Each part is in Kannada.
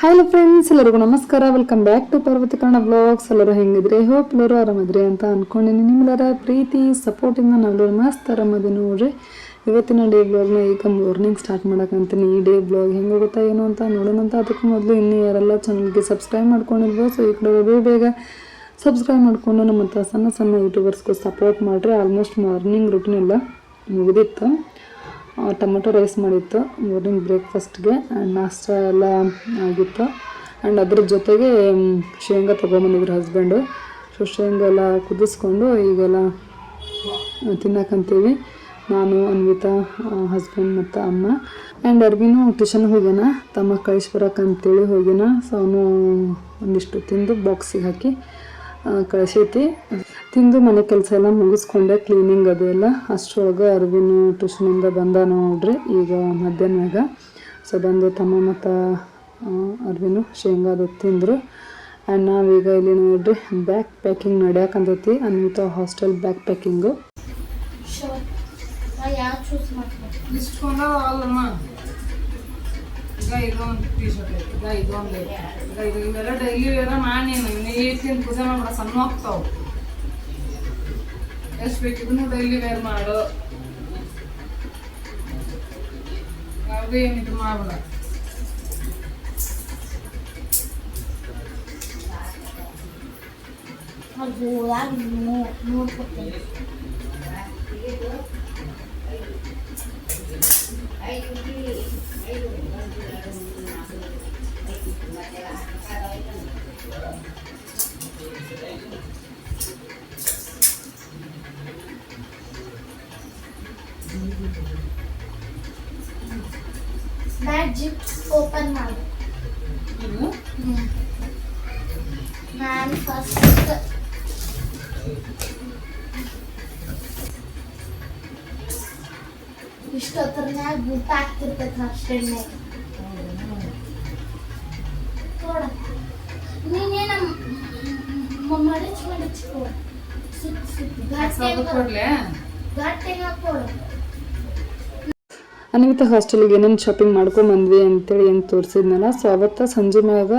ಹಲೋ ಫ್ರೆಂಡ್ಸ್, ಎಲ್ಲರಿಗೂ ನಮಸ್ಕಾರ. Welcome back to Parvati Kannada blogs. ಎಲ್ಲರೂ ಹೆಂಗಿದ್ರೆ ಹೋಪ್ ಎಲ್ಲರೂ ಆರಾಮದ್ರಿ ಅಂತ ಅಂದ್ಕೊಂಡಿನಿ. ನಿಮ್ಮೆಲ್ಲರ ಪ್ರೀತಿ ಸಪೋರ್ಟಿಂದ ನಾವೆಲ್ಲರೂ ಮಸ್ತ್ ಆರಾಮದಿ ನೋಡ್ರಿ. ಇವತ್ತಿನ ಡೇ ಬ್ಲಾಗ್ನ ಈಗ ಮಾರ್ನಿಂಗ್ ಸ್ಟಾರ್ಟ್ ಮಾಡೋಕ್ಕಂತೀನಿ. ಈ ಡೇ ಬ್ಲಾಗ್ ಹೆಂಗೆ ಹೋಗುತ್ತಾ ಏನು ಅಂತ ನೋಡೋಣ. ಅಂತ ಅದಕ್ಕೂ ಮೊದಲು ಇನ್ನೂ ಯಾರೆಲ್ಲ ಚಾನಲ್ಗೆ ಸಬ್ಸ್ಕ್ರೈಬ್ ಮಾಡ್ಕೊಂಡಿಲ್ವೋ, ಸೊ ಈ ಕಡೆ ಬೇಗ ಸಬ್ಸ್ಕ್ರೈಬ್ ಮಾಡಿಕೊಂಡು ನಮ್ಮ ಸಣ್ಣ ಸಣ್ಣ ಯೂಟ್ಯೂಬರ್ಸ್ಗೂ ಸಪೋರ್ಟ್ ಮಾಡಿರಿ. ಆಲ್ಮೋಸ್ಟ್ ಮಾರ್ನಿಂಗ್ ರೂಟೀನ್ ಎಲ್ಲ ಮುಗಿದಿತ್ತು. ಟೊಮೆಟೊ ರೈಸ್ ಮಾಡಿತ್ತು ಮಾರ್ನಿಂಗ್ ಬ್ರೇಕ್ಫಾಸ್ಟ್ಗೆ, ಆ್ಯಂಡ್ ನಾಷ್ಟ ಎಲ್ಲ ಆಗಿತ್ತು. ಆ್ಯಂಡ್ ಅದ್ರ ಜೊತೆಗೆ ಶೇಂಗಾ ತೊಗೊಂಬಂದಿದ್ರು ಹಸ್ಬೆಂಡು. ಸೊ ಶೇಂಗಾ ಎಲ್ಲ ಕುದಿಸ್ಕೊಂಡು ಈಗೆಲ್ಲ ತಿನ್ನಕ್ಕಂತೀವಿ. ನಾನು, ಅನ್ವಿತಾ, ಹಸ್ಬೆಂಡ್ ಮತ್ತು ಅಮ್ಮ. ಆ್ಯಂಡ್ ಅರ್ವಿನೂ ಟ್ಯೂಷನ್ಗೆ ಹೋಗ್ಯಾನ, ತಮ್ಮ ಕಳಿಸ್ಬರಕ್ಕಂತೇಳಿ ಹೋಗ್ಯಾನ. ಸೊ ಅವನು ಒಂದಿಷ್ಟು ತಿಂದು ಬಾಕ್ಸಿಗೆ ಹಾಕಿ ಕಳಿಸೈತಿ. ತಿಂದು ಮನೆ ಕೆಲಸ ಎಲ್ಲ ಮುಗಿಸ್ಕೊಂಡೆ, ಕ್ಲೀನಿಂಗ್ ಅದು ಎಲ್ಲ. ಅಷ್ಟರೊಳಗೆ ಅರ್ವಿನ ಟ್ಯೂಷನಿಂದ ಬಂದ ನೋಡ್ರಿ ಈಗ ಮಧ್ಯಾಹ್ನದಾಗ. ಸೊ ಬಂದು ತಮ್ಮ ಮತ್ತು ಅರ್ವಿನು ಶೇಂಗಾ ಅದು ತಿಂದರು. ಆ್ಯಂಡ್ ನಾವೀಗ ಇಲ್ಲಿ ನೋಡ್ರಿ ಬ್ಯಾಕ್ ಪ್ಯಾಕಿಂಗ್ ನಡೆಯಕ್ಕಂತೈತಿ. Anvita hostel bag packing. ಈಗ ಇದೊಂದು ಟೀ ಶರ್ಟ್ ಐತಿ, ಈಗ ಇದೊಂದು ಐತಿ, ಈಗ ಇವೆಲ್ಲ ಡೈಲಿ ವೇರ ಮಾಡಿ ನೀಟಿಂದ ಪೂಜೆ ಮಾಡ್ಬಿಡ, ಸಣ್ಣ ಹೋಗ್ತಾವ. ಎಷ್ಟು ಬೇಕಿದ್ರು ಡೈಲಿ ವೇರ್ ಮಾಡು, ಯಾವುದೇ ಏನಿದು ಮಾಡ್ಬಿಡ. ಮ್ಯಾಜಿಕ್ ಓಪನ್ ಮಾಡು. ನಾನು ಫಸ್ಟ್ ಇಷ್ಟೊತ್ತರ್ನ್ಯಾಗ ಬೂಟ ಆಗ್ತಿರ್ತೈತೆ ಅಷ್ಟೆಣ್ಣೆ ಕೊಡ. ನೀನೇನ ಮಡಚ್ಕೊ ಗಟ್ಟಿಗೆ ಹಾಕೊಡು. ಅನ್ವಿತಾ ಹಾಸ್ಟೆಲಿಗೆ ಏನೇನು ಶಾಪಿಂಗ್ ಮಾಡ್ಕೊಂಬಂದ್ವಿ ಅಂತೇಳಿ ಏನು ತೋರಿಸಿದ್ನಲ್ಲ. ಸೊ ಅವತ್ತು ಸಂಜೆ ಮ್ಯಾಗ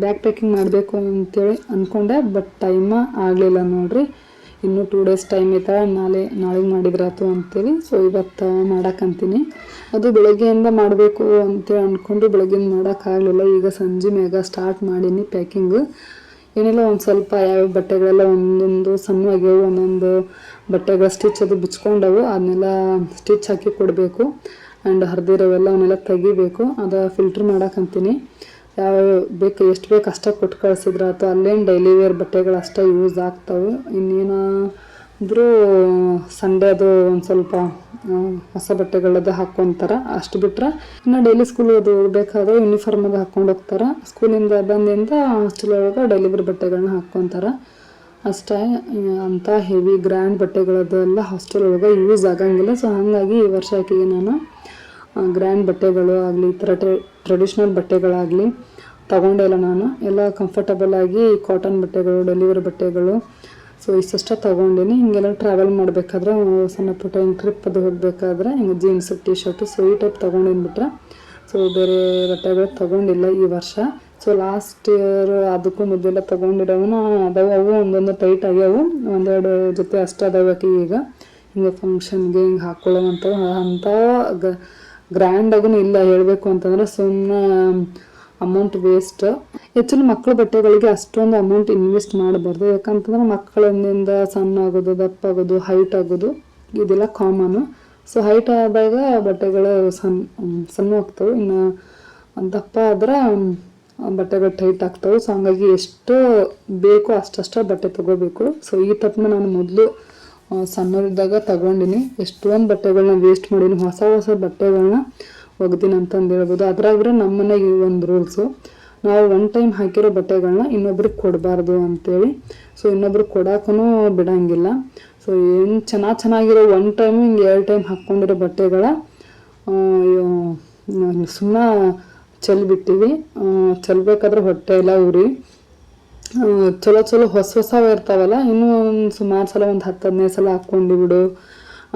ಬ್ಯಾಗ್ ಪ್ಯಾಕಿಂಗ್ ಮಾಡಬೇಕು ಅಂತೇಳಿ ಅಂದ್ಕೊಂಡೆ, ಬಟ್ ಟೈಮ ಆಗಲಿಲ್ಲ ನೋಡ್ರಿ. ಇನ್ನೂ 2 days ಟೈಮ್ ಐತೆ, ನಾಳೆಗೆ ಮಾಡಿದ್ರಾತು ಅಂತೇಳಿ. ಸೊ ಇವತ್ತು ಮಾಡಕ್ಕಂತೀನಿ. ಅದು ಬೆಳಗ್ಗೆಯಿಂದ ಮಾಡಬೇಕು ಅಂತೇಳಿ ಅಂದ್ಕೊಂಡು ಬೆಳಗ್ಗೆಯಿಂದ ಮಾಡೋಕ್ಕಾಗಲಿಲ್ಲ. ಈಗ ಸಂಜೆ ಮ್ಯಾಗ ಸ್ಟಾರ್ಟ್ ಮಾಡೀನಿ ಪ್ಯಾಕಿಂಗು. ಏನಿಲ್ಲ, ಒಂದು ಸ್ವಲ್ಪ ಯಾವ್ಯಾವ ಬಟ್ಟೆಗಳೆಲ್ಲ ಒಂದೊಂದು ಸಣ್ಣವಾಗ್ಯವು, ಒಂದೊಂದು ಬಟ್ಟೆಗಳ ಸ್ಟಿಚ್ ಅದು ಬಿಚ್ಕೊಂಡವು, ಅದನ್ನೆಲ್ಲ ಸ್ಟಿಚ್ ಹಾಕಿ ಕೊಡಬೇಕು. ಆ್ಯಂಡ್ ಹರಿದಿರೋವೆಲ್ಲ ಅವನ್ನೆಲ್ಲ ತೆಗಿಬೇಕು. ಅದು ಫಿಲ್ಟ್ರ್ ಮಾಡೋಕ್ಕಂತೀನಿ. ಯಾವ ಬೇಕು ಎಷ್ಟು ಬೇಕು ಅಷ್ಟೇ ಕೊಟ್ಟು ಕಳಿಸಿದ್ರೆ ಆಯ್ತು. ಅಲ್ಲೇನು ಡೈಲಿ ವೇರ್ ಬಟ್ಟೆಗಳು ಅಷ್ಟೇ ಯೂಸ್ ಆಗ್ತವೆ. ಇನ್ನೇನಾದರೂ ಸಂಡೇ ಅದು ಒಂದು ಸ್ವಲ್ಪ ಹೊಸ ಬಟ್ಟೆಗಳದ್ದು ಹಾಕ್ಕೊತಾರೆ, ಅಷ್ಟು ಬಿಟ್ರೆ ಇನ್ನು ಡೈಲಿ ಸ್ಕೂಲ್ ಅದು ಹೋಗ್ಬೇಕಾದ್ರೆ ಯೂನಿಫಾರ್ಮ್ ಅದು ಹಾಕ್ಕೊಂಡು ಹೋಗ್ತಾರೆ. ಸ್ಕೂಲಿಂದ ಬಂದಿಂದ ಹಾಸ್ಟೆಲ್ ಒಳಗೆ ಡೈಲಿ ವೇರ್ ಬಟ್ಟೆಗಳನ್ನ ಹಾಕ್ಕೊತಾರೆ ಅಷ್ಟೇ. ಅಂಥ ಹೆವಿ ಗ್ರ್ಯಾಂಡ್ ಬಟ್ಟೆಗಳದೆಲ್ಲ ಹಾಸ್ಟೆಲ್ ಒಳಗೆ ಯೂಸ್ ಆಗಂಗಿಲ್ಲ. ಸೊ ಹಾಗಾಗಿ ಈ ವರ್ಷ ಆಕೆಗೆ ನಾನು ಗ್ರ್ಯಾಂಡ್ ಬಟ್ಟೆಗಳು ಆಗಲಿ, ಈ ಥರ ಟ್ರೆಡಿಷ್ನಲ್ ಬಟ್ಟೆಗಳಾಗಲಿ ತೊಗೊಂಡಿಲ್ಲ. ನಾನು ಎಲ್ಲ ಕಂಫರ್ಟಬಲ್ ಆಗಿ ಕಾಟನ್ ಬಟ್ಟೆಗಳು, ಡೆಲಿವರಿ ಬಟ್ಟೆಗಳು, ಸೊ ಇಷ್ಟೇ ತೊಗೊಂಡಿನಿ. ಹಿಂಗೆಲ್ಲ ಟ್ರಾವೆಲ್ ಮಾಡಬೇಕಾದ್ರೆ ಸಣ್ಣ ಪುಟ್ಟ ಹಿಂಗೆ ಟ್ರಿಪ್ ಅದು ಹೋಗಬೇಕಾದ್ರೆ ಹಿಂಗೆ ಜೀನ್ಸ್ ಟೀ ಶರ್ಟು, ಸೊ ಈ ಟೈಪ್ ತೊಗೊಂಡಿನ್ಬಿಟ್ರೆ. ಸೊ ಬೇರೆ ಬಟ್ಟೆಗಳು ತೊಗೊಂಡಿಲ್ಲ ಈ ವರ್ಷ. ಸೊ ಲಾಸ್ಟ್ ಇಯರ್ ಅದಕ್ಕೂ ಮೊದಲೆಲ್ಲ ತೊಗೊಂಡಿರೋವನ್ನ ಅದಾವೆ. ಅವು ಒಂದೊಂದು ಟೈಟ್ ಆಗ್ಯಾವು, 1-2 ಜೊತೆ ಅಷ್ಟೇ ಅದಾವೆ. ಈಗ ಹಿಂಗೆ ಫಂಕ್ಷನ್ಗೆ ಹಿಂಗೆ ಹಾಕ್ಕೊಳ್ಳೋವಂಥವು ಅಂಥ ಗ್ರ್ಯಾಂಡಾಗೂ ಇಲ್ಲ ಹೇಳಬೇಕು ಅಂತಂದ್ರೆ. ಸುಮ್ಮನೆ ಅಮೌಂಟ್ ವೇಸ್ಟ್. ಆ್ಯಕ್ಚುಲಿ ಮಕ್ಕಳ ಬಟ್ಟೆಗಳಿಗೆ ಅಷ್ಟೊಂದು ಅಮೌಂಟ್ ಇನ್ವೆಸ್ಟ್ ಮಾಡಬಾರ್ದು. ಯಾಕಂತಂದ್ರೆ ಮಕ್ಕಳಿಂದ ಸಣ್ಣ ಆಗೋದು, ದಪ್ಪ ಆಗೋದು, ಹೈಟ್ ಆಗೋದು ಇದೆಲ್ಲ ಕಾಮನು. ಸೊ ಹೈಟ್ ಆದಾಗ ಬಟ್ಟೆಗಳು ಸಣ್ಣ ಹೋಗ್ತವೆ, ಇನ್ನು ದಪ್ಪ ಆದ್ರೆ ಬಟ್ಟೆಗಳು ಟೈಟ್ ಆಗ್ತವೆ. ಸೊ ಹಂಗಾಗಿ ಎಷ್ಟು ಬೇಕು ಅಷ್ಟಷ್ಟೇ ಬಟ್ಟೆ ತೊಗೋಬೇಕು. ಸೊ ಈ ತಪ್ಪನ್ನ ನಾನು ಮೊದಲು ಸಣ್ಣದಿದ್ದಾಗ ತಗೊಂಡಿನಿ. ಎಷ್ಟೊಂದು ಬಟ್ಟೆಗಳನ್ನ ವೇಸ್ಟ್ ಮಾಡೀನಿ, ಹೊಸ ಬಟ್ಟೆಗಳನ್ನ ಒಗ್ದೀನಿ ಅಂತಂದು ಹೇಳ್ಬೋದು. ಅದ್ರಾಗ್ರೆ ನಮ್ಮ ಮನೆಗೆ ಒಂದು ರೂಲ್ಸು, ನಾವು 1 ಟೈಮ್ ಹಾಕಿರೋ ಬಟ್ಟೆಗಳನ್ನ ಇನ್ನೊಬ್ರಿಗೆ ಕೊಡಬಾರ್ದು ಅಂತೇಳಿ. ಸೊ ಇನ್ನೊಬ್ರಿಗೆ ಕೊಡೋಕ್ಕೂ ಬಿಡೋಂಗಿಲ್ಲ. ಸೊ ಏನು ಚೆನ್ನಾಗಿರೋ 1 ಟೈಮು ಹಿಂಗೆ 2 ಟೈಮ್ ಹಾಕ್ಕೊಂಡಿರೋ ಬಟ್ಟೆಗಳ ಸುಮ್ಮನೆ ಚೆಲ್ಬಿಟ್ಟಿವಿ. ಚೆಲ್ಬೇಕಾದ್ರೆ ಹೊಟ್ಟೆ ಎಲ್ಲ ಉರಿ. ಚಲೋ ಹೊಸವೇ ಇರ್ತಾವಲ್ಲ, ಇನ್ನೂ ಒಂದು ಸುಮಾರು ಸಲ ಒಂದು 10-15 ಸಲ ಹಾಕ್ಕೊಂಡು ಬಿಡು,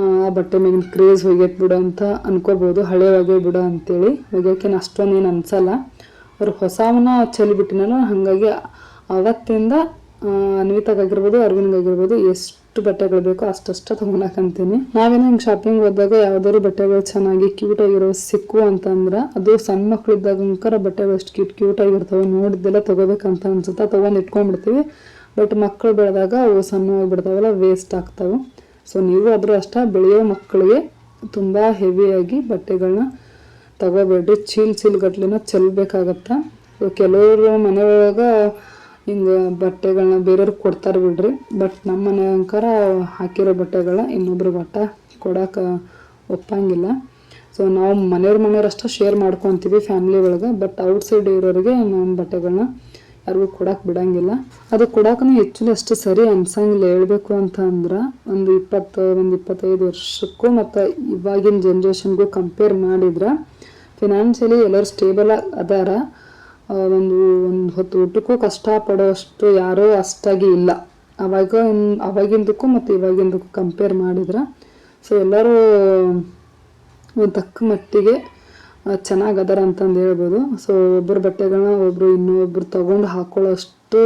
ಆ ಬಟ್ಟೆ ಮೇಲಿನ ಕ್ರೇಜ್ ಹೋಗೈತೆ ಬಿಡು ಅಂತ ಅನ್ಕೋಬೋದು. ಹಳೆ ಒಗೆ ಬಿಡು ಅಂತೇಳಿ ಒಗ್ಯೋಕ್ಕೇನು ಅಷ್ಟೊಂದೇನು ಅನ್ಸಲ್ಲ. ಅವ್ರು ಹೊಸವನ್ನ ಚೆಲ್ಲಿಬಿಟ್ಟಿನಲ್ಲ, ಹಾಗಾಗಿ ಅವತ್ತಿಂದ ಅನ್ವಿತಾಗಿರ್ಬೋದು ಅರವಿಂದ್ಗಾಗಿರ್ಬೋದು ಎಷ್ಟು ಬಟ್ಟೆಗಳು ಬೇಕೋ ಅಷ್ಟಷ್ಟು ತೊಗೊಳಕಂತೀನಿ. ನಾವೇನೋ ಹಿಂಗೆ ಶಾಪಿಂಗ್ ಹೋದಾಗ ಯಾವ್ದಾದ್ರು ಬಟ್ಟೆಗಳು ಚೆನ್ನಾಗಿ ಕ್ಯೂಟ್ ಆಗಿರೋ ಸಿಕ್ಕು ಅಂತಂದ್ರೆ, ಅದು ಸಣ್ಣ ಮಕ್ಳಿದ್ದಾಗಂಕರ ಬಟ್ಟೆಗಳು ಎಷ್ಟು ಕ್ಯೂಟ್ ಆಗಿರ್ತವೆ, ನೋಡಿದ್ದೆಲ್ಲ ತೊಗೋಬೇಕಂತ ಅನ್ಸುತ್ತೆ, ತೊಗೊಂಡು ಇಟ್ಕೊಂಡ್ಬಿಡ್ತೀವಿ. ಬಟ್ ಮಕ್ಕಳು ಬೆಳೆದಾಗ ಅವು ಸಣ್ಣವಾಗಿಬಿಡ್ತಾವಲ್ಲ, ವೇಸ್ಟ್ ಆಗ್ತಾವೆ. ಸೊ ನೀವು ಆದರೂ ಅಷ್ಟೇ ಬೆಳೆಯೋ ಮಕ್ಕಳಿಗೆ ತುಂಬ ಹೆವಿಯಾಗಿ ಬಟ್ಟೆಗಳನ್ನ ತಗೋಬೇಡ್ರಿ, ಚೀಲ್ ಗಟ್ಲಿನ ಚೆಲ್ಲಬೇಕಾಗತ್ತೆ. ಕೆಲವರು ಮನೆಯೊಳಗೆ ಹಿಂಗೆ ಬಟ್ಟೆಗಳನ್ನ ಬೇರೆಯವ್ರಿಗೆ ಕೊಡ್ತಾರೆ ಬಿಡ್ರಿ, ಬಟ್ ನಮ್ಮ ಮನೆ ಅಂಕರ ಹಾಕಿರೋ ಬಟ್ಟೆಗಳನ್ನ ಇನ್ನೊಬ್ರಿಗೆ ಒಟ್ಟ ಕೊಡೋಕೆ ಒಪ್ಪಂಗಿಲ್ಲ. ಸೊ ನಾವು ಮನೆಯವ್ರಷ್ಟೇ ಶೇರ್ ಮಾಡ್ಕೊತೀವಿ ಫ್ಯಾಮಿಲಿ ಒಳಗೆ, ಬಟ್ ಔಟ್ಸೈಡ್ ಇರೋರಿಗೆ ನಮ್ಮ ಬಟ್ಟೆಗಳನ್ನ ಯಾರಿಗೂ ಕೊಡೋಕೆ ಬಿಡೋಂಗಿಲ್ಲ. ಅದು ಕೊಡೋಕೆ ಹೆಚ್ಚು ಅಷ್ಟು ಸರಿ ಅನ್ಸಂಗಿಲ್ಲ. ಹೇಳ್ಬೇಕು ಅಂತ ಅಂದ್ರೆ ಒಂದು 25 ವರ್ಷಕ್ಕೂ ಮತ್ತು ಇವಾಗಿನ ಜನ್ರೇಷನ್ಗೂ ಕಂಪೇರ್ ಮಾಡಿದ್ರೆ ಫಿನಾನ್ಷಿಯಲಿ ಎಲ್ಲರೂ ಸ್ಟೇಬಲ್ ಅದಾರ. ಒಂದು ಹೊತ್ತು ಊಟಕ್ಕೂ ಕಷ್ಟಪಡೋಷ್ಟು ಯಾರೂ ಅಷ್ಟಾಗಿ ಇಲ್ಲ ಅವಾಗಿಂದಕ್ಕೂ ಮತ್ತು ಇವಾಗಿಂದಕ್ಕೂ ಕಂಪೇರ್ ಮಾಡಿದ್ರೆ. ಸೊ ಎಲ್ಲರೂ ಒಂದು ತಕ್ಕ ಮಟ್ಟಿಗೆ ಚೆನ್ನಾಗದಾರ ಅಂತಂದು ಹೇಳ್ಬೋದು. ಸೊ ಒಬ್ಬರು ಬಟ್ಟೆಗಳನ್ನ ಇನ್ನೊಬ್ರು ತೊಗೊಂಡು ಹಾಕೊಳ್ಳೋ ಅಷ್ಟು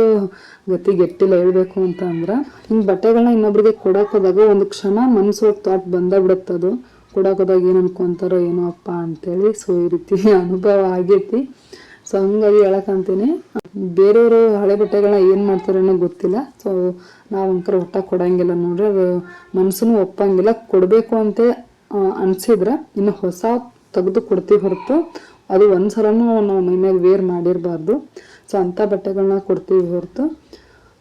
ಗತಿಗೆಟ್ಟಿಲ್ಲ ಹೇಳ್ಬೇಕು ಅಂತ ಅಂದ್ರೆ. ಹಿಂಗೆ ಬಟ್ಟೆಗಳನ್ನ ಇನ್ನೊಬ್ರಿಗೆ ಕೊಡೋಕೋದಾಗ ಒಂದು ಕ್ಷಣ ಮನಸ್ಸು ಥಾಟ್ ಬಂದಾಗ್ಬಿಡುತ್ತದು, ಕೊಡೋಕೋದಾಗ ಏನು ಅನ್ಕೊತಾರೋ ಏನೋ ಅಪ್ಪ ಅಂತೇಳಿ. ಸೊ ಈ ರೀತಿ ಅನುಭವ ಆಗೈತಿ. ಸೊ ಹಂಗಾಗಿ ಹೇಳಕ್ಕಂತೀನಿ, ಬೇರೆಯವರು ಹಳೆ ಬಟ್ಟೆಗಳನ್ನ ಏನು ಮಾಡ್ತಾರೆ ಅನ್ನೋ ಗೊತ್ತಿಲ್ಲ. ಸೊ ನಾವು ಅಂಕರ ಒಟ್ಟ ಕೊಡೋಂಗಿಲ್ಲ ನೋಡ್ರಿ, ಅದು ಮನಸ್ಸನ್ನು ಒಪ್ಪಂಗಿಲ್ಲ. ಕೊಡಬೇಕು ಅಂತ ಅನಿಸಿದ್ರೆ ಇನ್ನು ಹೊಸ ತೆಗೆದು ಕೊಡ್ತೀವಿ ಹೊರತು ಅದು ಒಂದ್ಸಲನೂ ನಾವು ಮೈಮ್ಯಾಗ ವೇರ್ ಮಾಡಿರಬಾರ್ದು. ಸೊ ಅಂಥ ಬಟ್ಟೆಗಳನ್ನ ಕೊಡ್ತೀವಿ ಹೊರತು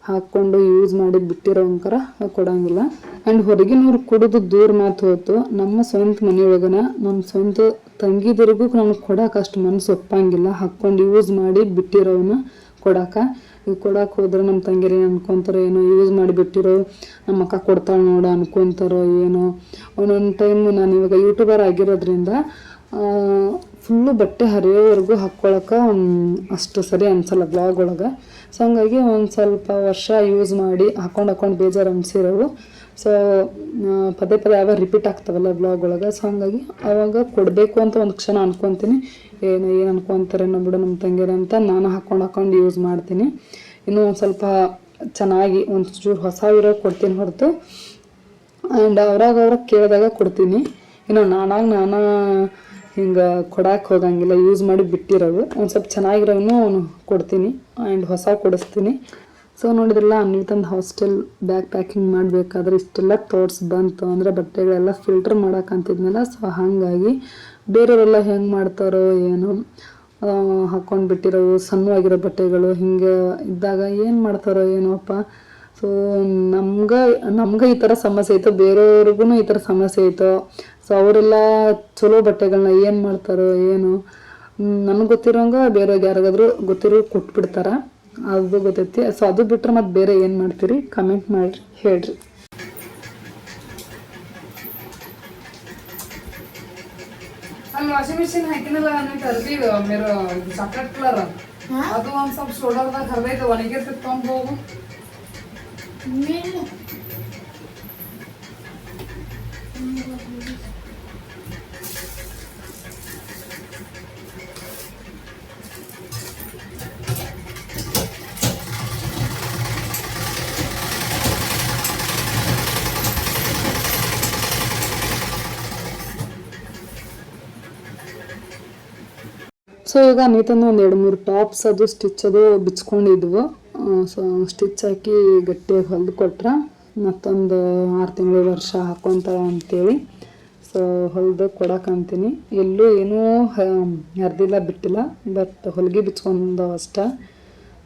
ಹಾಕ್ಕೊಂಡು ಯೂಸ್ ಮಾಡಿ ಬಿಟ್ಟಿರೋ ಅಂಕರ ಕೊಡೋಂಗಿಲ್ಲ. ಆ್ಯಂಡ್ ಹೊರಗಿನವ್ರು ಕೊಡೋದು ದೂರ ಮಾತು ಹೋಯ್ತು, ನಮ್ಮ ಸ್ವಂತ ಮನೆಯೊಳಗನ ನಮ್ಮ ಸ್ವಂತ ತಂಗಿದವ್ರಿಗೂ ನಮ್ಗೆ ಕೊಡೋಕೆ ಅಷ್ಟು ಮನಸ್ಸು ಒಪ್ಪಂಗಿಲ್ಲ. ಹಾಕ್ಕೊಂಡು ಯೂಸ್ ಮಾಡಿ ಬಿಟ್ಟಿರೋವನ್ನ ಕೊಡೋಕೆ ಹೋದ್ರೆ ನಮ್ಮ ತಂಗಿರು ಏನು ಅನ್ಕೊತಾರೋ ಏನೋ, ಯೂಸ್ ಮಾಡಿ ಬಿಟ್ಟಿರೋ ನಮ್ಮ ಅಕ್ಕ ಕೊಡ್ತಾಳೆ ನೋಡ ಅನ್ಕೊತಾರೋ ಏನೋ. ಒಂದೊಂದು ಟೈಮ್ ನಾನು ಇವಾಗ ಯೂಟ್ಯೂಬರ್ ಆಗಿರೋದ್ರಿಂದ ಫುಲ್ಲು ಬಟ್ಟೆ ಹರಿಯೋವರೆಗೂ ಹಾಕ್ಕೊಳಕ್ಕೆ ಅಷ್ಟು ಸರಿ ಅನ್ಸಲ್ಲ ಬ್ಲಾಗ್ ಒಳಗೆ. ಸೊ ಹಂಗಾಗಿ ಒಂದು ಸ್ವಲ್ಪ ವರ್ಷ ಯೂಸ್ ಮಾಡಿ ಹಾಕೊಂಡು ಬೇಜಾರು ಅನಿಸಿರೋವು. ಸೊ ಪದೇ ಯಾವಾಗ ರಿಪೀಟ್ ಆಗ್ತಾವಲ್ಲ ಬ್ಲಾಗ್ ಒಳಗೆ. ಸೊ ಹಂಗಾಗಿ ಆವಾಗ ಕೊಡಬೇಕು ಅಂತ ಒಂದು ಕ್ಷಣ ಅನ್ಕೊತೀನಿ, ಏನು ಅನ್ಕೊತಾರೆ ಬಿಡು ನಮ್ಮ ತಂಗಿರ ಅಂತ ನಾನು ಹಾಕೊಂಡು ಯೂಸ್ ಮಾಡ್ತೀನಿ. ಇನ್ನೂ ಒಂದು ಸ್ವಲ್ಪ ಚೆನ್ನಾಗಿ ಒಂದು ಚೂರು ಹೊಸ ಇರೋ ಕೊಡ್ತೀನಿ ಹೊರತು, ಆ್ಯಂಡ್ ಅವ್ರಾಗ ಕೇಳಿದಾಗ ಕೊಡ್ತೀನಿ. ಇನ್ನು ನಾನು ಹಿಂಗೆ ಕೊಡಕ್ಕೆ ಹೋಗಂಗಿಲ್ಲ, ಯೂಸ್ ಮಾಡಿ ಬಿಟ್ಟಿರೋದು ಒಂದು ಸ್ವಲ್ಪ ಚೆನ್ನಾಗಿರೋನು ಕೊಡ್ತೀನಿ ಆ್ಯಂಡ್ ಹೊಸ ಕೊಡಿಸ್ತೀನಿ. ಸೊ ನೋಡಿದ್ರಲ್ಲ, ಅನ್ವಿತಂದು ಹಾಸ್ಟೆಲ್ ಬ್ಯಾಗ್ ಪ್ಯಾಕಿಂಗ್ ಮಾಡಬೇಕಾದ್ರೆ ಇಷ್ಟೆಲ್ಲ ಥಾಟ್ಸ್ ಬಂತು ಅಂದರೆ ಬಟ್ಟೆಗಳೆಲ್ಲ ಫಿಲ್ಟರ್ ಮಾಡೋಕ್ಕಂತಿದ್ನಲ್ಲ. ಸೊ ಹಾಗಾಗಿ ಬೇರೆಯವರೆಲ್ಲ ಹೆಂಗೆ ಮಾಡ್ತಾರೋ ಏನೋ, ಹಾಕ್ಕೊಂಡು ಬಿಟ್ಟಿರೋವು ಸಣ್ಣವಾಗಿರೋ ಬಟ್ಟೆಗಳು ಹಿಂಗೆ ಇದ್ದಾಗ ಏನು ಮಾಡ್ತಾರೋ ಏನೋಪ್ಪ. ಸೊ ನಮ್ಗೆ ಈ ಥರ ಸಮಸ್ಯೆ ಐತೋ, ಬೇರೆಯವ್ರಿಗೂ ಈ ಥರ ಸಮಸ್ಯೆ ಐತೋ. ಸೊ ಅವರೆಲ್ಲ ಚಲೋ ಬಟ್ಟೆಗಳನ್ನ ಏನು ಮಾಡ್ತಾರೋ ಏನು, ನನಗೆ ಗೊತ್ತಿರೋಂಗೆ ಬೇರೆಯವ್ರಿಗೆ ಯಾರಿಗಾದ್ರೂ ಗೊತ್ತಿರೋ ಕೊಟ್ಬಿಡ್ತಾರ, ಅದು ಗೊತ್ತೈತಿ. ಸೊ ಅದು ಬಿಟ್ಟರೆ ಮತ್ತೆ ಬೇರೆ ಏನು ಮಾಡ್ತೀರಿ ಕಮೆಂಟ್ ಮಾಡಿರಿ, ಹೇಳ್ರಿ. ಅಲ್ಲಿ ವಾಷಿಂಗ್ ಮಿಷಿನ್ ಹಾಕಿನಲ್ಲ ತರ್ತೀವಿ ಮೇರು ಚಾಕ್ಲೇಟ್ ಕಲರ್, ಅದು ಒಂದು ಸ್ವಲ್ಪ ಸೋಡಾದಾಗ ಹರಿದೈತೆ, ಒಣಗಿರ್ತೈತೆ ತೊಗೊಂಡು ಹೋಗು. ಸೊ ಈಗ ಅನ್ವಿತಂದು ಒಂದು 2-3 ಟಾಪ್ಸ್ ಅದು ಸ್ಟಿಚ್ ಅದು ಬಿಚ್ಕೊಂಡಿದ್ವು. ಸೊ ಸ್ಟಿಚ್ ಹಾಕಿ ಗಟ್ಟಿಯಾಗಿ ಹೊಲಿದು ಕೊಟ್ರೆ ಮತ್ತೊಂದು 6 ತಿಂಗಳು ವರ್ಷ ಹಾಕ್ಕೊಂತಾಳ ಅಂತೇಳಿ ಸೊ ಹೊಲಿದು ಕೊಡಕ್ಕಂತೀನಿ. ಎಲ್ಲೂ ಏನೂ ಹರಿದಿಲ್ಲ ಬಿಟ್ಟಿಲ್ಲ, ಬಟ್ ಹೊಲಿಗೆ ಬಿಚ್ಕೊಂಡು ಅಷ್ಟೇ.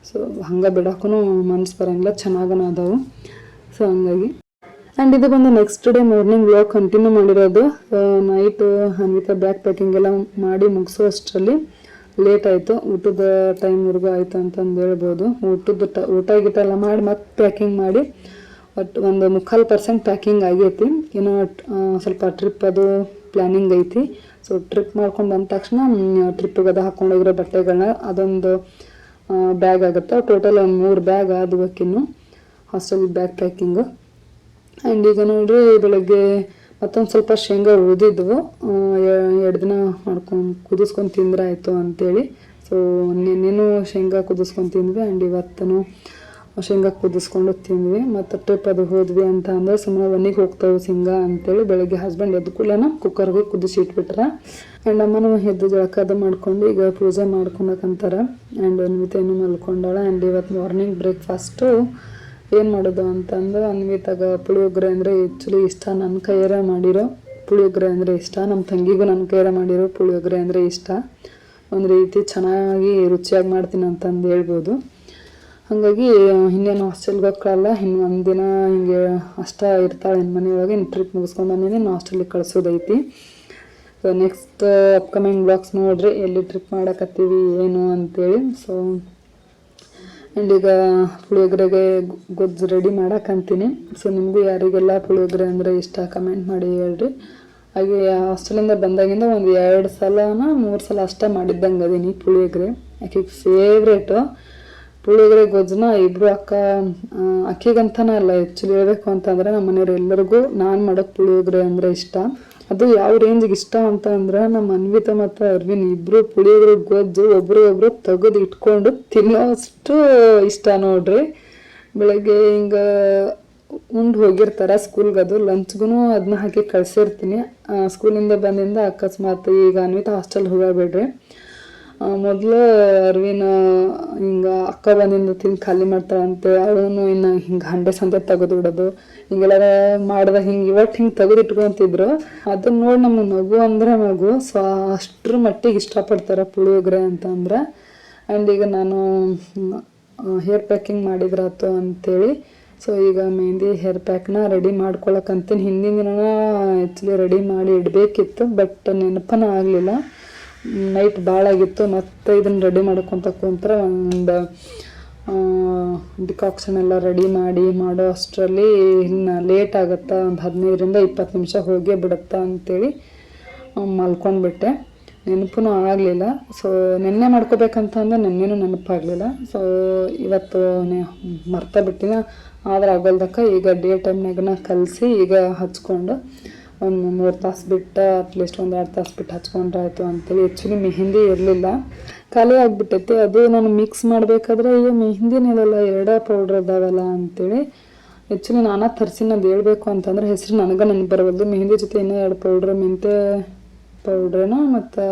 ಸೊ ಹಂಗೆ ಬಿಡೋಕ್ಕೂ ಮನ್ಸು ಬರೋಂಗಿಲ್ಲ, ಚೆನ್ನಾಗನ ಅದಾವು. ಸೊ ಹಂಗಾಗಿ ಆ್ಯಂಡ್ ಇದು ಬಂದು next day morning vlog continue ಮಾಡಿರೋದು. ನೈಟು ಅನ್ವಿತಾ ಬ್ಯಾಗ್ ಪ್ಯಾಕಿಂಗ್ ಎಲ್ಲ ಮಾಡಿ ಮುಗಿಸೋ ಅಷ್ಟರಲ್ಲಿ ಲೇಟ್ ಆಯಿತು, ಊಟದ ಟೈಮ್ವರೆಗೂ ಆಯಿತು ಅಂತಂದು ಹೇಳ್ಬೋದು. ಊಟ ಗೀಟ ಎಲ್ಲ ಮಾಡಿ ಮತ್ತೆ ಪ್ಯಾಕಿಂಗ್ ಮಾಡಿ ಒಟ್ಟು ಒಂದು 3/4% ಪ್ಯಾಕಿಂಗ್ ಆಗೈತಿ. ಇನ್ನೂ ಸ್ವಲ್ಪ ಟ್ರಿಪ್ ಅದು ಪ್ಲ್ಯಾನಿಂಗ್ ಐತಿ. ಸೊ ಟ್ರಿಪ್ ಮಾಡ್ಕೊಂಡು ಬಂದ ತಕ್ಷಣ ಟ್ರಿಪ್ಪಿಗೆ ಅದು ಹಾಕ್ಕೊಂಡೋಗಿರೋ ಬಟ್ಟೆಗಳನ್ನ ಅದೊಂದು ಬ್ಯಾಗ್ ಆಗುತ್ತೆ. ಟೋಟಲ್ ಒಂದು 3 ಬ್ಯಾಗ್ ಆದ್ಬೇಕಿನ್ನು ಹಾಸ್ಟೆಲ್ ಬ್ಯಾಗ್ ಪ್ಯಾಕಿಂಗು. ಆ್ಯಂಡ್ ಈಗ ನೋಡ್ರಿ ಬೆಳಗ್ಗೆ ಮತ್ತೊಂದು ಸ್ವಲ್ಪ ಶೇಂಗಾ ಉಳಿದಿದ್ವು, 2 ದಿನ ಮಾಡ್ಕೊಂಡು ಕುದಿಸ್ಕೊಂಡು ತಿಂದ್ರೆ ಆಯಿತು ಅಂತೇಳಿ. ಸೊ ನಿನ್ನೆನೂ ಶೇಂಗಾ ಕುದಿಸ್ಕೊಂಡು ತಿಂದ್ವಿ ಆ್ಯಂಡ್ ಇವತ್ತೂ ಶೇಂಗಾ ಕುದಿಸ್ಕೊಂಡು ತಿಂದ್ವಿ. ಮತ್ತು ಟ್ರಿಪ್ ಅದು ಹೋದ್ವಿ ಅಂತ ಅಂದ್ರೆ ಸುಮ್ಮನೆ ಒನ್ನಿಗೆ ಹೋಗ್ತಾವೆ ಶೇಂಗಾ ಅಂತೇಳಿ ಬೆಳಗ್ಗೆ ಹಸ್ಬೆಂಡ್ ಎದ್ದು ಕೂಡಲೇ ಕುಕ್ಕರ್ಗೆ ಕುದಿಸಿ ಇಟ್ಬಿಟ್ರೆ. ಆ್ಯಂಡ್ ಅಮ್ಮನೂ ಎದ್ದು ಜಳಕ ಅದು ಮಾಡ್ಕೊಂಡು ಈಗ ಪೂಜೆ ಮಾಡ್ಕೊಳಕಂತಾರೆ. ಆ್ಯಂಡ್ ಅನ್ವಿತೇನು ಮಲ್ಕೊಂಡಾಳ. ಆ್ಯಂಡ್ ಇವತ್ತು ಮಾರ್ನಿಂಗ್ ಬ್ರೇಕ್ಫಾಸ್ಟು ಏನು ಮಾಡೋದು ಅಂತಂದ್ರೆ ಅನ್ವಿತಾಗ ಪುಳಿಯೋಗರೆ ಅಂದರೆ ಆ್ಯಕ್ಚುಲಿ ಇಷ್ಟ. ನನ್ನ ಕೈಯಾರ ಮಾಡಿರೋ ಪುಳಿಯೋಗರೆ ಅಂದರೆ ಇಷ್ಟ. ನಮ್ಮ ತಂಗಿಗೂ ನನ್ನ ಕೈಯಾರ ಮಾಡಿರೋ ಪುಳಿಯೋಗರೆ ಅಂದರೆ ಇಷ್ಟ. ಒಂದು ರೀತಿ ಚೆನ್ನಾಗಿ ರುಚಿಯಾಗಿ ಮಾಡ್ತೀನಿ ಅಂತಂದು ಹೇಳ್ಬೋದು. ಹಾಗಾಗಿ ಇನ್ನೇನು ಹಾಸ್ಟೆಲ್ಗೆ ಹೋಗ್ಕೊಳ್ಳಲ್ಲ, ಇನ್ನು ಒಂದಿನ ಹಿಂಗೆ ಅಷ್ಟ ಇರ್ತಾಳೆ ಇನ್ನು ಮನೆಯೊಳಗೆ. ಇನ್ನು ಟ್ರಿಪ್ ಮುಗಿಸ್ಕೊಂಡು ಬಂದಿದ್ದೀನಿ, ಇನ್ನು ಹಾಸ್ಟೆಲಿಗೆ ಕಳಿಸೋದೈತಿ. ಸೊ ನೆಕ್ಸ್ಟ್ ಅಪ್ಕಮಿಂಗ್ ಬ್ಲಾಗ್ಸ್ ನೋಡ್ರಿ ಎಲ್ಲಿ ಟ್ರಿಪ್ ಮಾಡಕತ್ತೀವಿ ಏನು ಅಂತೇಳಿ. ಸೊ ಆ್ಯಂಡ್ ಈಗ ಪುಳಿಯೋಗರೆಗೆ ಗೊಜ್ಜು ರೆಡಿ ಮಾಡಕ್ಕಂತೀನಿ. ಸೊ ನಿಮಗೂ ಯಾರಿಗೆಲ್ಲ ಪುಳಿಯೋಗರೆ ಅಂದರೆ ಇಷ್ಟ ಕಮೆಂಟ್ ಮಾಡಿ ಹೇಳ್ರಿ. ಹಾಗೆ ಹಾಸ್ಟೆಲಿಂದ ಬಂದಾಗಿಂದ ಒಂದು 2 ಸಲನ 3 ಸಲ ಅಷ್ಟೇ ಮಾಡಿದ್ದಂಗೆ ಅದೀನಿ ಪುಳಿಯೋಗರೆ. ಆಕೆಗೆ ಫೇವ್ರೇಟು ಪುಳಿಯೋಗರೆ ಗೊಜ್ಜನ್ನ. ಇಬ್ಬರು ಅಕ್ಕಿಗಂತನೇ ಅಲ್ಲ, ಆ್ಯಕ್ಚುಲಿ ಹೇಳ್ಬೇಕು ಅಂತಂದರೆ ನಮ್ಮ ಮನೆಯವ್ರು ಎಲ್ಲರಿಗೂ ನಾನು ಮಾಡೋಕ್ಕೆ ಪುಳಿಯೋಗರೆ ಅಂದರೆ ಇಷ್ಟ. ಅದು ಯಾವ ರೇಂಜಿಗೆ ಇಷ್ಟ ಅಂತ ಅಂದ್ರೆ ನಮ್ಮ ಅನ್ವಿತಾ ಮತ್ತು ಅರ್ವಿನ್ ಇಬ್ಬರು ಪುಳಿಯೋಗರೆ ಗೊಜ್ಜು ಒಬ್ರು ತೆಗೆದು ಇಟ್ಕೊಂಡು ತಿನ್ನೋಷ್ಟು ಇಷ್ಟ ನೋಡ್ರಿ. ಬೆಳಗ್ಗೆ ಹಿಂಗೆ ಉಂಡು ಹೋಗಿರ್ತಾರೆ ಸ್ಕೂಲ್ಗೆ, ಅದು ಲಂಚ್ಗೂ ಅದನ್ನ ಹಾಕಿ ಕಳಿಸಿರ್ತೀನಿ. ಸ್ಕೂಲಿಂದ ಬಂದಿಂದ ಅಕಸ್ಮಾತ್ ಈಗ ಅನ್ವಿತಾ ಹಾಸ್ಟೆಲ್ ಹೋಗಬೇಡ್ರಿ. ಮೊದಲು ಅರ್ವಿನ ಹಿಂಗೆ ಅಕ್ಕ ಬಂದಿಂದ ತಿಂದು ಖಾಲಿ ಮಾಡ್ತಾಳಂತೆ. ಅವನು ಇನ್ನು ಹಿಂಗೆ ಹಂಡೆ ಸಂತೆ ತೆಗೆದು ಬಿಡೋದು ಹಿಂಗೆಲ್ಲ ಮಾಡ್ದಾಗ ಹಿಂಗೆ ಇವತ್ತು ಹಿಂಗೆ ತೆಗೆದು ಇಟ್ಕೊತಿದ್ರು. ಅದನ್ನ ನೋಡಿ ನಮಗೆ ಮಗು ಅಂದರೆ ಮಗು. ಸೊ ಅಷ್ಟ್ರ ಮಟ್ಟಿಗೆ ಇಷ್ಟಪಡ್ತಾರೆ ಪುಳಿಯೋಗರೆ ಅಂತಂದ್ರೆ. ಆ್ಯಂಡ್ ಈಗ ನಾನು ಹೇರ್ ಪ್ಯಾಕಿಂಗ್ ಮಾಡಿದ್ರಾತು ಅಂತೇಳಿ ಸೊ ಈಗ ಮೆಹಂದಿ ಹೇರ್ ಪ್ಯಾಕ್ನ ರೆಡಿ ಮಾಡ್ಕೊಳಕ್ಕಂತೀನಿ. ಹಿಂದಿನ ದಿನ ಆ್ಯಕ್ಚುಲಿ ರೆಡಿ ಮಾಡಿ ಇಡಬೇಕಿತ್ತು, ಬಟ್ ನೆನಪನ ಆಗಲಿಲ್ಲ. ನೈಟ್ ಭಾಳ ಆಗಿತ್ತು. ಮತ್ತು ಇದನ್ನು ರೆಡಿ ಮಾಡ್ಕೊತ ಕುಂತ್ರೆ ಒಂದು ಡಿಕಾಕ್ಷನ್ ಎಲ್ಲ ರೆಡಿ ಮಾಡೋ ಅಷ್ಟರಲ್ಲಿ ಇನ್ನು ಲೇಟ್ ಆಗುತ್ತಾ, ಒಂದು 15ರಿಂದ 20 ನಿಮಿಷ ಹೋಗೇ ಬಿಡುತ್ತಾ ಅಂಥೇಳಿ ಮಲ್ಕೊಂಡ್ಬಿಟ್ಟೆ. ನೆನಪೂ ಆಗಲಿಲ್ಲ. ಸೊ ನೆನ್ನೆ ಮಾಡ್ಕೋಬೇಕಂತಂದ್ರೆ ನೆನ್ನೆನೂ ನೆನಪಾಗಲಿಲ್ಲ. ಸೊ ಇವತ್ತು ಮರ್ತಾ ಬಿಟ್ಟಿನ ಆದ್ರೆ ಆಗೋಲ್ದಕ್ಕ ಈಗ ಡೇ ಟೈಮ್ನಾಗನ ಕಲಸಿ ಈಗ ಹಚ್ಕೊಂಡು ಒಂದು 3 ತಾಸು ಬಿಟ್ಟು ಅಟ್ಲೀಸ್ಟ್ ಒಂದು 2 ತಾಸು ಬಿಟ್ಟು ಹಚ್ಕೊಂಡ್ರೆ ಆಯಿತು ಅಂತೇಳಿ. ಆ್ಯಕ್ಚುಲಿ ಮೆಹಂದಿ ಇರಲಿಲ್ಲ, ಖಾಲಿ ಆಗಿಬಿಟ್ಟೈತಿ. ಅದು ನಾನು ಮಿಕ್ಸ್ ಮಾಡಬೇಕಾದ್ರೆ ಈಗ ಮೆಹಂದಿನಿರಲ್ಲ, 2 ಪೌಡ್ರ್ ಅದಾವಲ್ಲ ಅಂತೇಳಿ ಆ್ಯಕ್ಚುಲಿ ನಾನು ತರಿಸಿನದು ಹೇಳ್ಬೇಕು ಅಂತಂದ್ರೆ ಹೆಸರು ನನಗೆ ನೆನಪು ಬರವಲ್ದು. ಮೆಹಂದಿ ಜೊತೆ ಇನ್ನೂ 2 ಪೌಡ್ರ್ ಮೆಂತ್ಯ ಪೌಡ್ರನ ಮತ್ತು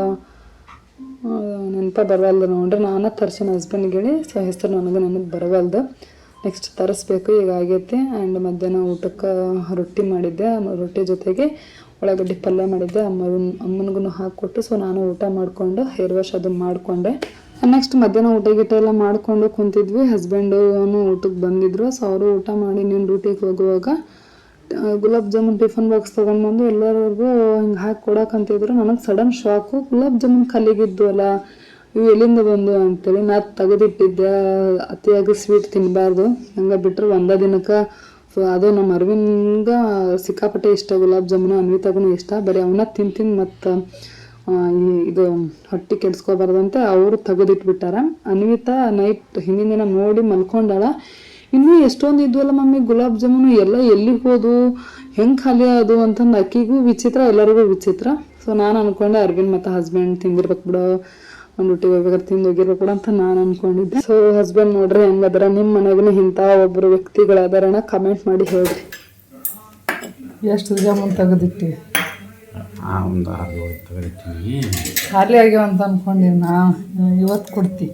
ನೆನಪ ಬರವಲ್ದು ನೋಡ್ರಿ. ನಾನು ತರಿಸಿನ ಹಸ್ಬೆಂಡ್ಗೆ ಹೇಳಿ. ಸೊ ಹೆಸರು ನನಗೆ ನೆನಪು ಬರವಲ್ದು. ನೆಕ್ಸ್ಟ್ ತರಿಸ್ಬೇಕು, ಈಗ ಆಗೈತಿ. ಆ್ಯಂಡ್ ಮಧ್ಯಾಹ್ನ ಊಟಕ್ಕೆ ರೊಟ್ಟಿ ಮಾಡಿದ್ದೆ, ರೊಟ್ಟಿ ಜೊತೆಗೆ ಉಳ್ಳಾಗಡ್ಡಿ ಪಲ್ಯ ಮಾಡಿದ್ದೆ. ಅಮ್ಮನಿಗೂ ಹಾಕಿಕೊಟ್ಟು ಸೊ ನಾನು ಊಟ ಮಾಡಿಕೊಂಡು ಹೇರ್ ವಾಶ್ ಅದು ಮಾಡಿಕೊಂಡೆ. ನೆಕ್ಸ್ಟ್ ಮಧ್ಯಾಹ್ನ ಊಟ ಗೀಟ ಎಲ್ಲ ಮಾಡಿಕೊಂಡು ಕುಂತಿದ್ವಿ. ಹಸ್ಬೆಂಡು ಊಟಕ್ಕೆ ಬಂದಿದ್ರು. ಸೊ ಅವರು ಊಟ ಮಾಡಿ ನೀನು ಡ್ಯೂಟಿಗೆ ಹೋಗುವಾಗ ಗುಲಾಬ್ ಜಾಮೂನ್ ಟಿಫನ್ ಬಾಕ್ಸ್ ತೊಗೊಂಡ್ಬಂದು ಎಲ್ಲರಿಗೂ ಹಿಂಗೆ ಹಾಕಿ ಕೊಡೋಕಂತಿದ್ರು. ನನಗೆ ಸಡನ್ ಶಾಕು, ಗುಲಾಬ್ ಜಾಮೂನ್ ಖಾಲಿಗಿದ್ದು ಅಲ್ಲ, ಇವು ಎಲ್ಲಿಂದ ಬಂದು ಅಂತೇಳಿ ನಾ ತೆಗೆದಿಟ್ಟಿದ್ದೆ. ಅತಿಯಾಗಿ ಸ್ವೀಟ್ ತಿನ್ನಬಾರ್ದು, ಹಂಗೆ ಬಿಟ್ಟರೆ ಒಂದೇ ದಿನಕ್ಕೆ. ಸೊ ಅದು ನಮ್ಮ ಅರ್ವಿನ್ಗೆ ಸಿಕ್ಕಾಪಟ್ಟೆ ಇಷ್ಟ ಗುಲಾಬ್ ಜಾಮೂನು, ಅನ್ವಿತಾಗೂ ಇಷ್ಟ. ಬರೀ ಅವನ್ನ ತಿಂದು ಮತ್ತು ಇದು ಹೊಟ್ಟೆ ಕೆಡಿಸ್ಕೋಬಾರ್ದಂತೆ ಅವರು ತೆಗೆದಿಟ್ಬಿಟ್ಟಾರ. ಅನ್ವಿತಾ ನೈಟ್ ಹಿಂದಿನ ದಿನ ನೋಡಿ ಮಲ್ಕೊಂಡಾಳ. ಇನ್ನೂ ಎಷ್ಟೊಂದು ಇದ್ವಲ್ಲ ಮಮ್ಮಿ ಗುಲಾಬ್ ಜಾಮೂನು, ಎಲ್ಲ ಎಲ್ಲಿಗೆ ಹೋದು, ಹೆಂಗೆ ಖಾಲಿ ಅದು ಅಂತಂದು ಅಕ್ಕಿಗೂ ವಿಚಿತ್ರ, ಎಲ್ಲರಿಗೂ ವಿಚಿತ್ರ. ಸೊ ನಾನು ಅಂದ್ಕೊಂಡೆ ಅರ್ವಿನ್ ಮತ್ತು ಹಸ್ಬೆಂಡ್ ತಿಂದಿರ್ಬೇಕು ಬಿಡೋ, ಒಂದು ಊಟಿಗೆ ಹೋಗ್ಬೇಕಾದ್ರೆ ತಿಂದು ಹೋಗಿರ್ಬೇಕು ಬಿಡ ಅಂತ ನಾನು ಅಂದ್ಕೊಂಡಿದ್ದೆ. ಸೊ ಹಸ್ಬೆಂಡ್ ನೋಡ್ರಿ ಹೆಂಗದಾರ, ನಿಮ್ಮ ಮನೆಗೂ ಇಂಥ ಒಬ್ಬರು ವ್ಯಕ್ತಿಗಳದಾರಣ ಕಮೆಂಟ್ ಮಾಡಿ ಹೇಳ್ರಿ. ಎಷ್ಟು ಜಾಮೂನ್ ತೆಗೆದಿಟ್ಟಿ? ಒಂದು 6 ತೆಗೆದಿಟ್ಟಿನಿ. ಖಾಲಿ ಆಗ್ಯಾವ ಅಂತ ಅಂದ್ಕೊಂಡಿನಿ ನಾ. ಇವತ್ತು ಕೊಡ್ತಿ.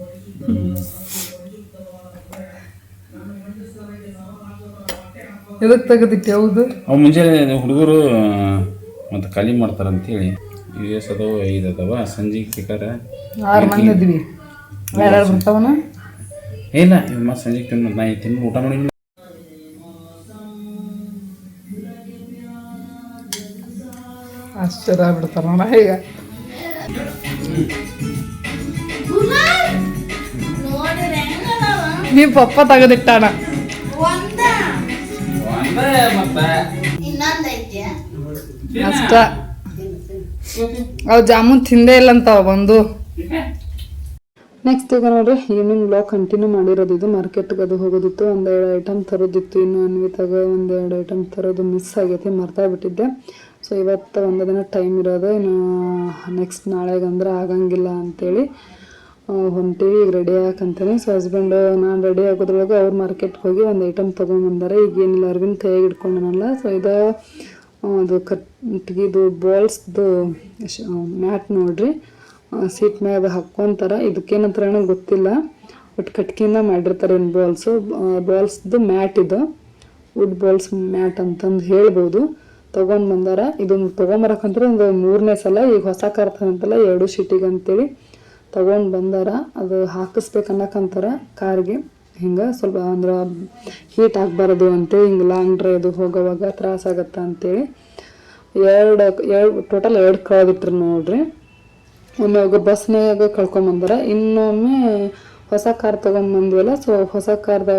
ಎದಕ್ಕೆ ತೆಗೆದಿಟ್ಟೆ? ಹೌದು, ಅವು ಮುಂಜಾನೆ ಹುಡುಗರು ಮತ್ತು ಖಾಲಿ ಮಾಡ್ತಾರಂತೇಳಿ. US ಅದಾವ 5 ಅದಾವ. ಸಂಜೆಗೆ ಬೇಕಾರೆ 6 ಮಂದಿ ಇದ್ವಿ. ಯಾರ್ಯಾರು ಬರ್ತಾವನ? ಇಲ್ಲ, ಇವ್ ಮತ್ತು ಸಂಜೆಗೆ ತಿನ್ನು, ನಾ ತಿನ್ನು ಊಟ ಮಾಡಿ ಆಶ್ಚರ್ಯ ಆಗ್ಬಿಡ್ತಾರ ನೋಡ. ಈಗ ನೀವು ಪಪ್ಪ ತೆಗೆದಿಟ್ಟಾನ ಅಷ್ಟ. ಅವು ಜಾಮೂನ್ ತಿಂದೇ ಇಲ್ಲ ಅಂತ ಬಂದು. ನೆಕ್ಸ್ಟ್ ಈಗ ನೋಡ್ರಿ ಈವ್ನಿಂಗ್ ಬ್ಲಾಗ್ ಕಂಟಿನ್ಯೂ ಮಾಡಿರೋದು. ಇದು ಮಾರ್ಕೆಟ್ಗೆ ಅದು ಹೋಗೋದಿತ್ತು, 1-2 ಐಟಮ್ ತರೋದಿತ್ತು. ಇನ್ನು ಅನ್ವಿತಾಗ 1-2 ಐಟಮ್ ತರೋದು ಮಿಸ್ ಆಗೈತಿ, ಮರ್ತಾ ಬಿಟ್ಟಿದ್ದೆ. ಸೊ ಇವತ್ತು ಒಂದು ದಿನ ಟೈಮ್ ಇರೋದು, ಇನ್ನು ನೆಕ್ಸ್ಟ್ ನಾಳೆಗಂದ್ರೆ ಆಗಂಗಿಲ್ಲ ಅಂಥೇಳಿ ಹೊಂಟೀವಿ ಈಗ ರೆಡಿ ಹಾಕಂತಾನೆ. ಸೊ ಹಸ್ಬೆಂಡು ನಾನು ರೆಡಿ ಆಗೋದ್ರೊಳಗೆ ಅವ್ರು ಮಾರ್ಕೆಟ್ಗೆ ಹೋಗಿ ಒಂದು ಐಟಮ್ ತೊಗೊಂಬಂದಾರೆ. ಈಗ ಏನಿಲ್ಲ ಅರವಿಂದ್ ಕೈಯಾಗಿ ಇಟ್ಕೊಂಡನಲ್ಲ. ಸೊ ಇದು ಅದು ಕಟ್ಟಿಗೆದು ಬಾಲ್ಸ್ದು ಮ್ಯಾಟ್ ನೋಡ್ರಿ, ಸೀಟ್ ಮ್ಯಾಗ ಹಾಕ್ಕೊಂತಾರೆ. ಇದಕ್ಕೇನಂತ ಗೊತ್ತಿಲ್ಲ, ಬಟ್ ಕಟ್ಕಿಯಿಂದ ಮಾಡಿರ್ತಾರೆ ಏನು ಬಾಲ್ಸ್ದು ಮ್ಯಾಟ್ ಇದು, ವುಡ್ ಬಾಲ್ಸ್ ಮ್ಯಾಟ್ ಅಂತಂದು ಹೇಳ್ಬೋದು. ತೊಗೊಂಡು ಬಂದಾರ. ಇದೊಂದು ತೊಗೊಂಬರಕಂದ್ರೆ ಒಂದು 3ನೇ ಸಲ. ಈಗ ಹೊಸ ಕಾರ್ ತಗೊಂತಲ್ಲ 2 ಸೀಟಿಗೆ ಅಂತೇಳಿ ತೊಗೊಂಡು ಬಂದಾರ. ಅದು ಹಾಕಿಸ್ಬೇಕನ್ನಕಂತಾರ ಕಾರ್ಗೆ. ಹಿಂಗೆ ಸ್ವಲ್ಪ ಅಂದ್ರೆ ಹೀಟ್ ಆಗಬಾರ್ದು ಅಂತೇಳಿ, ಹಿಂಗೆ ಲಾಂಗ್ ಡ್ರೈವ್ ಹೋಗೋವಾಗ ತ್ರಾಸಾಗತ್ತ ಅಂತೇಳಿ ಟೋಟಲ್ 2 ಕಳೆದಿಟ್ರು ನೋಡ್ರಿ. ಒಮ್ಮೆ ಹೋಗೋ ಬಸ್ನಾಗ ಕಳ್ಕೊಂಬಂದಾರ, ಇನ್ನೊಮ್ಮೆ ಹೊಸ ಕಾರ್ ತೊಗೊಂಡ್ಬಂದ್ವಲ್ಲ. ಸೊ ಹೊಸ ಕಾರ್ದ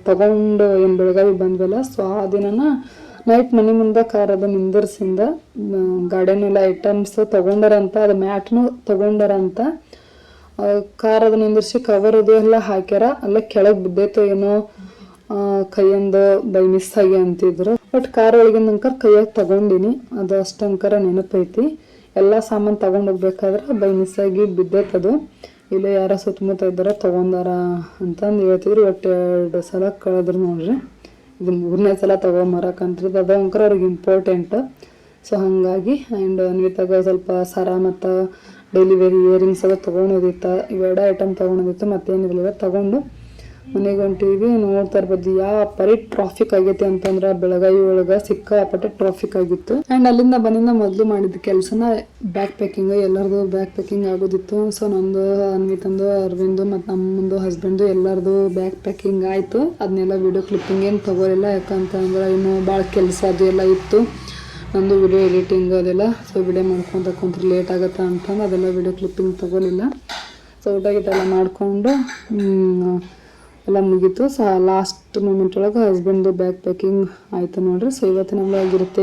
ತೊಗೊಂಡು ಏನು ಬೆಳಗಾವಿ ಬಂದ್ವಲ್ಲ. ಸೊ ಆ ದಿನನ ನೈಟ್ ಮನೆ ಮುಂದೆ ಕಾರ್ ಅದು ನಿಂದಿರ್ಸಿಂದ ಗಾರ್ಡನ್ನೆಲ್ಲ ಐಟಮ್ಸ್ ತೊಗೊಂಡಾರಂತ, ಅದು ಮ್ಯಾಟ್ನು ತೊಗೊಂಡಾರಂತ. ಕಾರ್ ಅದು ನಿಂದಿರ್ಸಿ ಕವರ್ ಅದು ಎಲ್ಲ ಹಾಕ್ಯಾರ. ಅಲ್ಲೇ ಕೆಳಗೆ ಬಿದ್ದೈತೋ ಏನೋ ಕೈಯಿಂದ ಬೈ ಮಿಸ್ ಆಗಿ ಅಂತಿದ್ರು. ಬಟ್ ಕಾರ್ ಒಳಗಿಂದ ಕೈಯಾಗಿ ತಗೊಂಡಿನಿ, ಅದು ಅಷ್ಟಂಕರ ನೆನಪೈತಿ. ಎಲ್ಲ ಸಾಮಾನು ತೊಗೊಂಡೋಗ್ಬೇಕಾದ್ರೆ ಬೈ ಮಿಸ್ ಆಗಿ ಬಿದ್ದೈತದು. ಇಲ್ಲೇ ಯಾರ ಸುತ್ತಮುತ್ತ ಇದ್ದಾರ ತೊಗೊಂಡಾರ ಅಂತಂದು ಹೇಳ್ತಿದ್ರು. ಒಟ್ಟು 2 ಸಲ ಕಳೆದ್ರು ನೋಡ್ರಿ. ಇದು 3ನೇ ಸಲ ತೊಗೊಂಬರಕಂತ್ರಿದ್ದು. ಅದು ಅಂಕರ್ ಅವ್ರಿಗೆ ಇಂಪಾರ್ಟೆಂಟ್. ಸೊ ಹಾಗಾಗಿ ಆ್ಯಂಡ್ ಅನ್ವಿತಾಗ ಸ್ವಲ್ಪ ಸರ ಮತ್ತು ಡೈಲಿ ವೇರ್ ಇಯರಿಂಗ್ಸ್ ಎಲ್ಲ ತೊಗೊಳೋದಿತ್ತು. ಇವೆರಡು ಐಟಮ್ ತೊಗೊಳೋದಿತ್ತು, ಮತ್ತೇನಿರಲಿಲ್ಲ. ತೊಗೊಂಡು ಮನೆಗೆ ಹೊಂಟಿವಿ. ನೋಡ್ತಾ ಇರ್ಬೋದು ಯಾವ ಪರಿ ಟ್ರಾಫಿಕ್ ಆಗೈತಿ ಅಂತಂದ್ರೆ ಬೆಳಗಾವಿ ಒಳಗೆ ಸಿಕ್ಕಾಪಟ್ಟೆ ಟ್ರಾಫಿಕ್ ಆಗಿತ್ತು. ಆ್ಯಂಡ್ ಅಲ್ಲಿಂದ ಬಂದಿಂದ ಮೊದಲು ಮಾಡಿದ ಕೆಲಸನ ಬ್ಯಾಗ್ ಪ್ಯಾಕಿಂಗ್, ಎಲ್ಲರದು ಬ್ಯಾಗ್ ಪ್ಯಾಕಿಂಗ್ ಆಗೋದಿತ್ತು. ಸೊ ನಂದು, ಅನ್ವಿತಂದು, ಅರವಿಂದು ಮತ್ತು ನಮ್ಮದು ಹಸ್ಬೆಂಡು ಎಲ್ಲರದು ಬ್ಯಾಗ್ ಪ್ಯಾಕಿಂಗ್ ಆಯಿತು. ಅದನ್ನೆಲ್ಲ ವೀಡಿಯೋ ಕ್ಲಿಪ್ಪಿಂಗ್ ಏನು ತೊಗೊಳಿಲ್ಲ, ಯಾಕಂತಂದ್ರೆ ಇನ್ನೂ ಭಾಳ ಕೆಲಸ ಅದು ಎಲ್ಲ ಇತ್ತು. ನಂದು ವಿಡಿಯೋ ಎಡಿಟಿಂಗ್ ಅದೆಲ್ಲ. ಸೊ ವಿಡಿಯೋ ಮಾಡ್ಕೊತ ಕುಂತ್ರೆ ಲೇಟ್ ಆಗುತ್ತೆ ಅಂತಂದು ಅದೆಲ್ಲ ವಿಡಿಯೋ ಕ್ಲಿಪ್ಪಿಂಗ್ ತೊಗೊಲಿಲ್ಲ. ಸೊ ಊಟ ಗಿಟ ಎಲ್ಲ ಮಾಡಿಕೊಂಡು ಎಲ್ಲ ಮುಗೀತು. ಸೊ ಲಾಸ್ಟ್ ಮೂಮೆಂಟ್ ಒಳಗೆ ಹಸ್ಬೆಂಡ್ದು ಬ್ಯಾಗ್ ಪ್ಯಾಕಿಂಗ್ ಆಯಿತು ನೋಡ್ರಿ. ಸೊ ಇವತ್ತಿನ ಬ್ಲಾಗ್ ಇರುತ್ತೆ.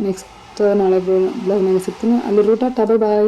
ನೆಕ್ಸ್ಟ್ ನಾಳೆ ಬ್ಲಾಗ್ನಾಗ ಸಿಗ್ತೀನಿ. ಅಲ್ಲಿ ಊಟ ಬಾಯ್.